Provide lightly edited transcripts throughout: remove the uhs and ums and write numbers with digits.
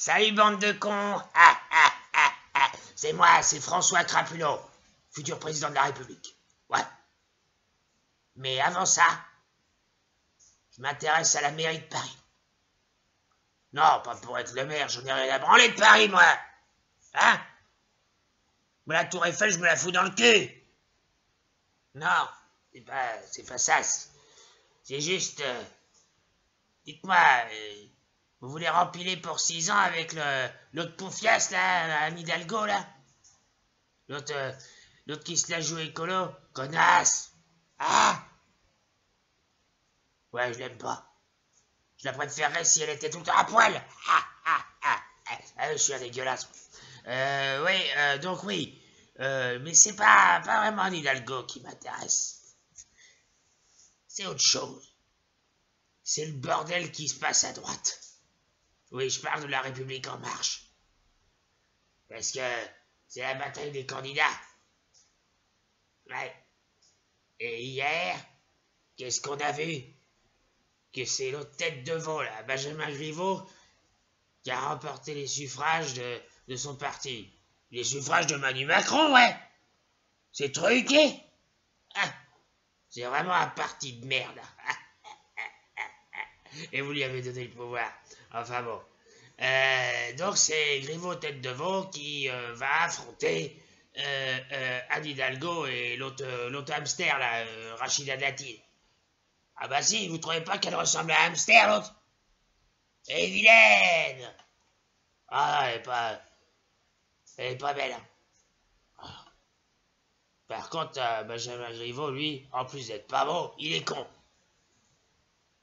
Salut bande de cons. C'est moi, c'est François Crapulot, futur président de la République. Ouais. Mais avant ça, je m'intéresse à la mairie de Paris. Non, pas pour être le maire, j'en ai rien à branler de Paris, moi. Hein? Moi, la tour Eiffel, je me la fous dans le cul. Non, c'est pas ça. C'est juste... dites-moi, vous voulez rempiler pour 6 ans avec l'autre poufias, là, Anne Hidalgo, là? L'autre qui se la joue écolo? Connasse! Ah! Ouais, je l'aime pas. Je la préférerais si elle était tout le temps à poil. Je suis un dégueulasse. Donc oui. Mais c'est pas vraiment Anne Hidalgo qui m'intéresse. C'est autre chose. C'est le bordel qui se passe à droite. Oui, je parle de la République en marche. Parce que c'est la bataille des candidats. Ouais. Et hier, qu'est-ce qu'on a vu? Que c'est l'autre tête de veau, là, Benjamin Griveaux, qui a remporté les suffrages de son parti. Les suffrages de Manu Macron, ouais. C'est truqué. Ah, c'est vraiment un parti de merde. Et vous lui avez donné le pouvoir. Enfin bon. Donc c'est Griveaux tête de veau qui va affronter Anne Hidalgo et l'autre hamster, là, Rachida Dati. Ah bah si, vous trouvez pas qu'elle ressemble à un hamster, l'autre? Elle est vilaine. Ah, elle est pas belle. Hein. Par contre, Benjamin Griveaux, lui, en plus d'être pas beau, il est con.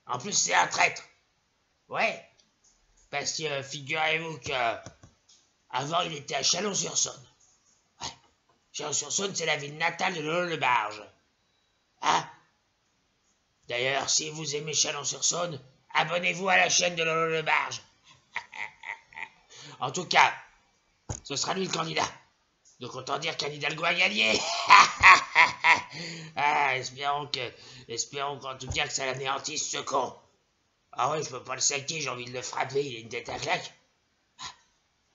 En plus, c'est un traître. Ouais. Parce que figurez-vous que avant, il était à Chalon-sur-Saône. Ouais. Chalon-sur-Saône, c'est la ville natale de Lolo Le Barge. Hein? D'ailleurs, si vous aimez Chalon-sur-Saône, abonnez-vous à la chaîne de Lolo Le Barge. En tout cas, ce sera lui le candidat. Donc autant dire qu'Anne Hidalgo a gagné. Espérons qu'en tout cas que ça l'anéantisse, ce con. Ah ouais, je peux pas le saquer, j'ai envie de le frapper, il a une tête à claque.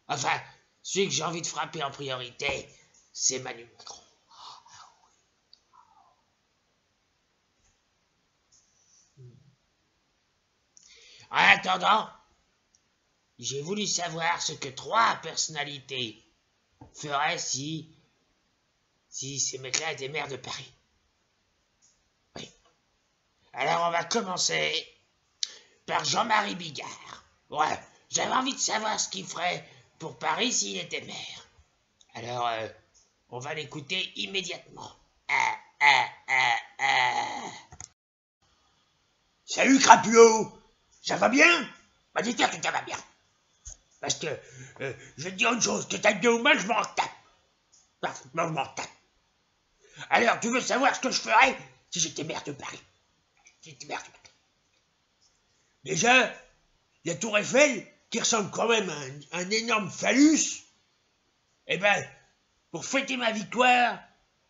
Enfin, celui que j'ai envie de frapper en priorité, c'est Manu Macron. En attendant, j'ai voulu savoir ce que 3 personnalités feraient si ces mecs-là étaient maires de Paris. Oui. Alors on va commencer par Jean-Marie Bigard. Ouais, j'avais envie de savoir ce qu'il ferait pour Paris s'il était maire. Alors, on va l'écouter immédiatement. Salut Crapulot, ça va bien? Bah dis-toi que ça va bien. Parce que, je vais te dire une chose, que t'as bien ou mal, je m'en tape. Parfaitement, je m'en tape. Alors, tu veux savoir ce que je ferais si j'étais maire de Paris? Déjà, la tour Eiffel, qui ressemble quand même à un énorme phallus, eh ben, pour fêter ma victoire,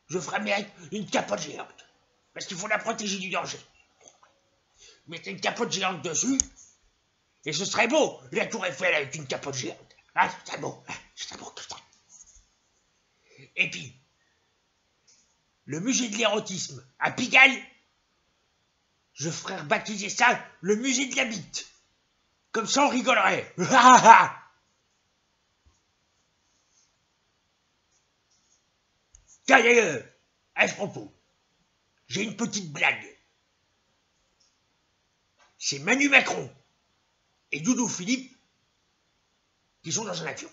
je ferai mettre une capote géante. Parce qu'il faut la protéger du danger. Mettre une capote géante dessus, et ce serait beau, la tour Eiffel avec une capote géante. Ah, ce serait beau tout ça. Et puis, le musée de l'érotisme à Pigalle, je ferais rebaptiser ça le musée de la bite. Comme ça, on rigolerait. Tiens, d'ailleurs, à ce propos, j'ai une petite blague. C'est Manu Macron et Doudou Philippe qui sont dans un avion.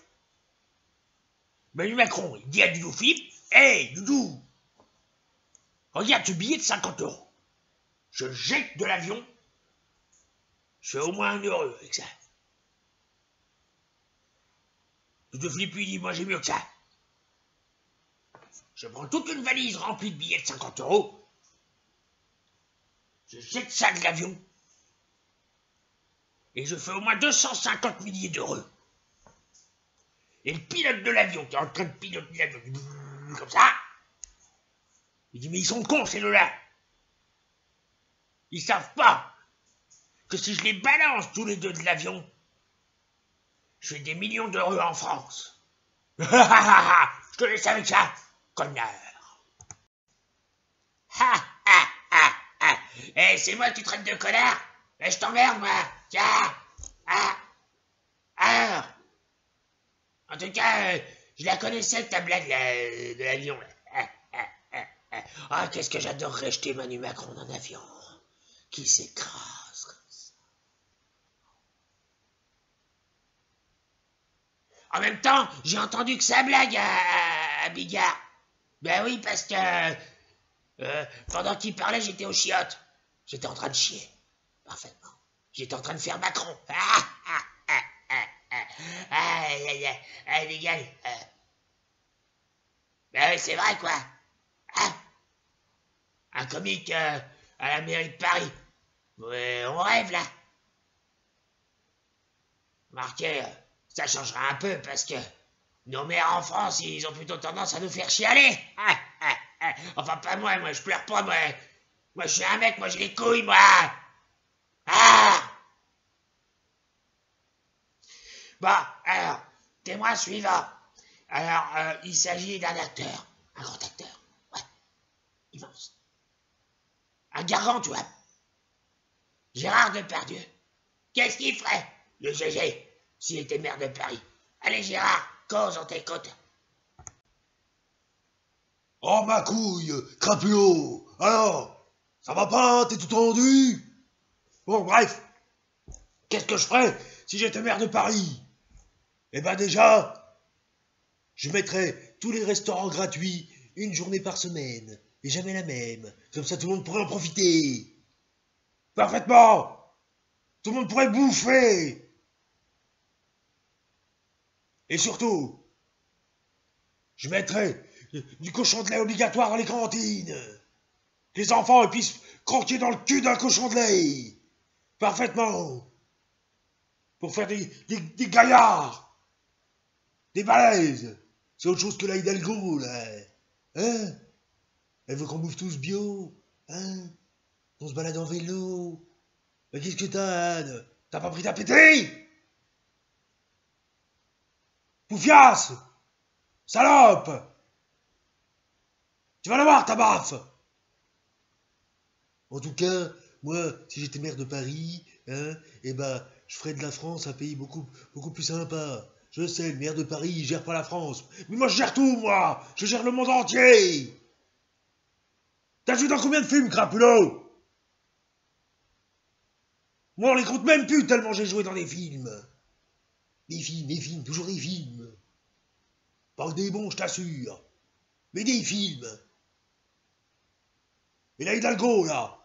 Manu Macron, il dit à Doudou Philippe, « Hey, Doudou, regarde ce billet de 50 €. Je le jette de l'avion, je fais au moins 1 € avec ça. » Doudou Philippe lui dit, « Moi, j'ai mieux que ça. Je prends toute une valise remplie de billets de 50 €, je jette ça de l'avion, et je fais au moins 250 milliers d'heureux. Et le pilote de l'avion, qui est en train de piloter l'avion, comme ça, il dit, mais ils sont cons, ces deux-là. Ils savent pas que si je les balance tous les deux de l'avion, je fais des millions d'euros en France. Je te laisse avec ça, connard. Eh, c'est moi que tu traites de connard? Eh, je t'emmerde, moi. Tiens. Ah. Alors. En tout cas, je la connaissais, ta blague de l'avion. Ah, qu'est-ce que j'adorerais jeter Manu Macron en avion. Qui s'écrase comme ça. En même temps, j'ai entendu que ça blague à Bigard. Ben oui, parce que pendant qu'il parlait, j'étais aux chiottes. J'étais en train de chier. Parfaitement. J'étais en train de faire Macron. Les gars. Ben oui, c'est vrai, quoi. Un comique à la mairie de Paris. Ouais, on rêve, là. Marquez, ça changera un peu, parce que nos maires en France, ils ont plutôt tendance à nous faire chialer. Enfin, pas moi, je pleure pas, moi. Moi, je suis un mec, moi, j'ai les couilles, moi. Bon, alors, témoin suivant. Alors, il s'agit d'un acteur, un grand acteur, ouais, immense. Un gargantua. Gérard Depardieu. Qu'est-ce qu'il ferait, le GG, s'il était maire de Paris? Allez, Gérard, cause, on t'écoute. Oh, ma couille, crapulot. Alors, ça va pas, t'es tout tendu? Bon, bref. Qu'est-ce que je ferais si j'étais maire de Paris? Eh ben déjà, je mettrais tous les restaurants gratuits une journée par semaine, et jamais la même. Comme ça, tout le monde pourrait en profiter. Parfaitement. Tout le monde pourrait bouffer. Et surtout, je mettrais du cochon de lait obligatoire dans les cantines. Que les enfants puissent croquer dans le cul d'un cochon de lait. Parfaitement. Pour faire des gaillards. Des balaises. C'est autre chose que la Hidalgo, là. Hein? Elle veut qu'on bouffe tous bio. Hein? On se balade en vélo. Mais qu'est-ce que t'as, Anne? T'as pas pris ta pétée? Poufiasse! Salope! Tu vas la voir, ta baffe! En tout cas, moi, si j'étais maire de Paris, hein, eh ben, je ferais de la France un pays beaucoup plus sympa. Je sais, le maire de Paris, il gère pas la France. Mais moi, je gère tout, moi! Je gère le monde entier! T'as joué dans combien de films, crapulot? Moi, on les compte même plus tellement j'ai joué dans des films. Des films, toujours des films. Pas que des bons, je t'assure. Mais des films. Et la Hidalgo, là,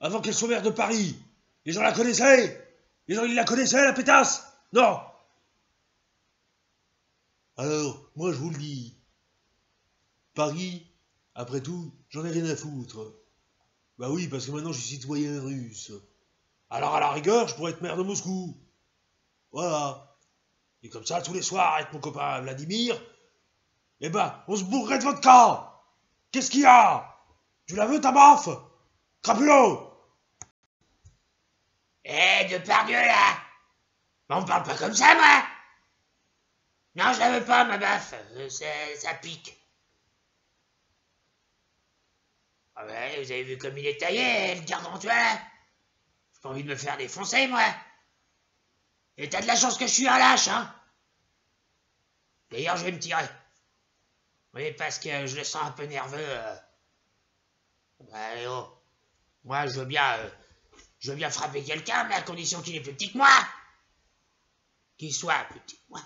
avant qu'elle soit maire de Paris, les gens la connaissaient? Les gens, ils la connaissaient, la pétasse? Non. Alors, moi, je vous le dis. Paris, après tout, j'en ai rien à foutre. Bah oui, parce que maintenant, je suis citoyen russe. Alors, à la rigueur, je pourrais être maire de Moscou. Voilà. Et comme ça, tous les soirs, avec mon copain Vladimir, eh ben, on se bourrerait de vodka. Qu'est-ce qu'il y a? Tu la veux, ta baffe? Crapulot! Depardieu, là. On me parle pas comme ça, moi. Non, je la veux pas, ma baffe. Ça pique. Ah ouais, vous avez vu comme il est taillé, le gargantua, là? J'ai pas envie de me faire défoncer, moi. Et t'as de la chance que je suis un lâche, hein. D'ailleurs, je vais me tirer. Oui, parce que je le sens un peu nerveux. Allez, oh. Moi, je veux bien frapper quelqu'un, mais à condition qu'il est plus petit que moi. Qu'il soit plus petit que moi.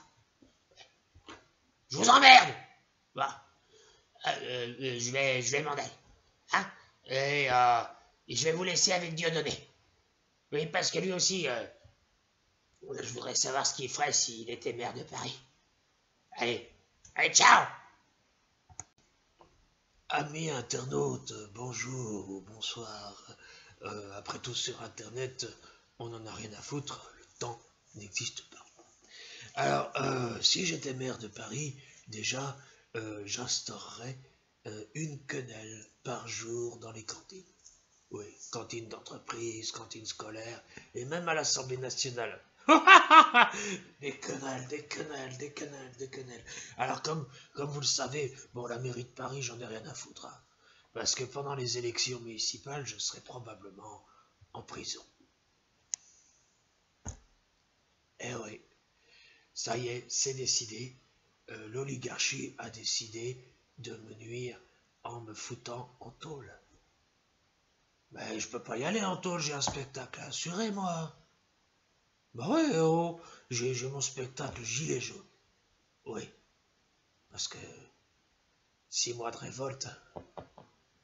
Je vous emmerde. Bon. Je vais m'en aller. Hein? Et je vais vous laisser avec Dieudonné. Oui, parce que lui aussi, je voudrais savoir ce qu'il ferait s'il était maire de Paris. Allez, ciao! Amis internautes, bonjour ou bonsoir. Après tout, sur Internet, on n'en a rien à foutre, le temps n'existe pas. Alors, si j'étais maire de Paris, déjà, j'instaurerais une quenelle par jour dans les cantines. Oui, cantine d'entreprise, cantine scolaire, et même à l'Assemblée nationale. Des quenelles, des quenelles, des quenelles, des quenelles. Alors, comme vous le savez, bon, la mairie de Paris, j'en ai rien à foutre. Hein, parce que pendant les élections municipales, je serai probablement en prison. Eh oui, ça y est, c'est décidé. L'oligarchie a décidé de me nuire en me foutant en tôle. Mais je peux pas y aller en tôle, j'ai un spectacle à assurer, moi. Bah ouais, oh, j'ai mon spectacle Gilet jaune. Oui, parce que 6 mois de révolte,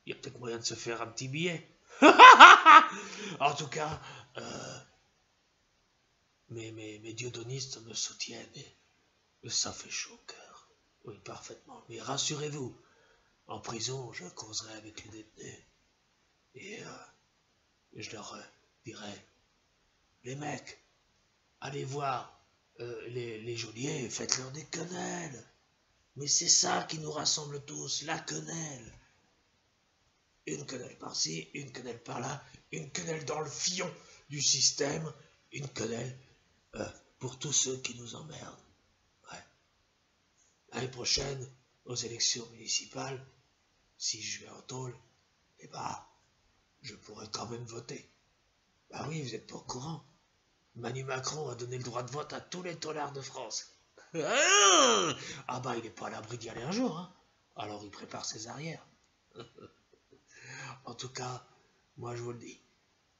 il y a peut-être moyen de se faire un petit billet. En tout cas, mes dieudonistes me soutiennent et ça fait chaud au cœur. Oui, parfaitement. Mais rassurez-vous, en prison, je causerai avec les détenus et je leur dirai, les mecs, allez voir les geôliers, faites-leur des quenelles. Mais c'est ça qui nous rassemble tous, la quenelle. Une quenelle par-ci, une quenelle par-là, une quenelle dans le fion du système, une quenelle pour tous ceux qui nous emmerdent. Ouais. L'année prochaine, aux élections municipales, si je vais en tôle, eh ben, je pourrais quand même voter. Bah oui, vous n'êtes pas au courant. Manu Macron a donné le droit de vote à tous les tôlards de France. Ah bah il n'est pas à l'abri d'y aller un jour, hein. Alors il prépare ses arrières. En tout cas, moi je vous le dis,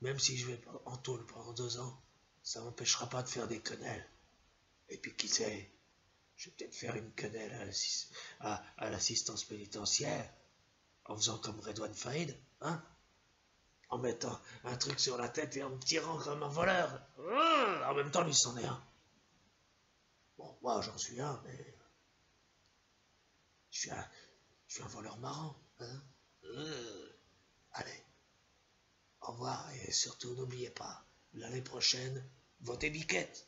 même si je vais en tôle pendant 2 ans, ça m'empêchera pas de faire des quenelles. Et puis qui sait, je vais peut-être faire une quenelle à l'assistance pénitentiaire, en faisant comme Redouane Faïd, hein, en mettant un truc sur la tête et en me tirant comme un voleur. En même temps, lui c'en est un. Bon, moi j'en suis un, mais je suis un voleur marrant, hein. Allez, au revoir et surtout n'oubliez pas, l'année prochaine, votez biquette.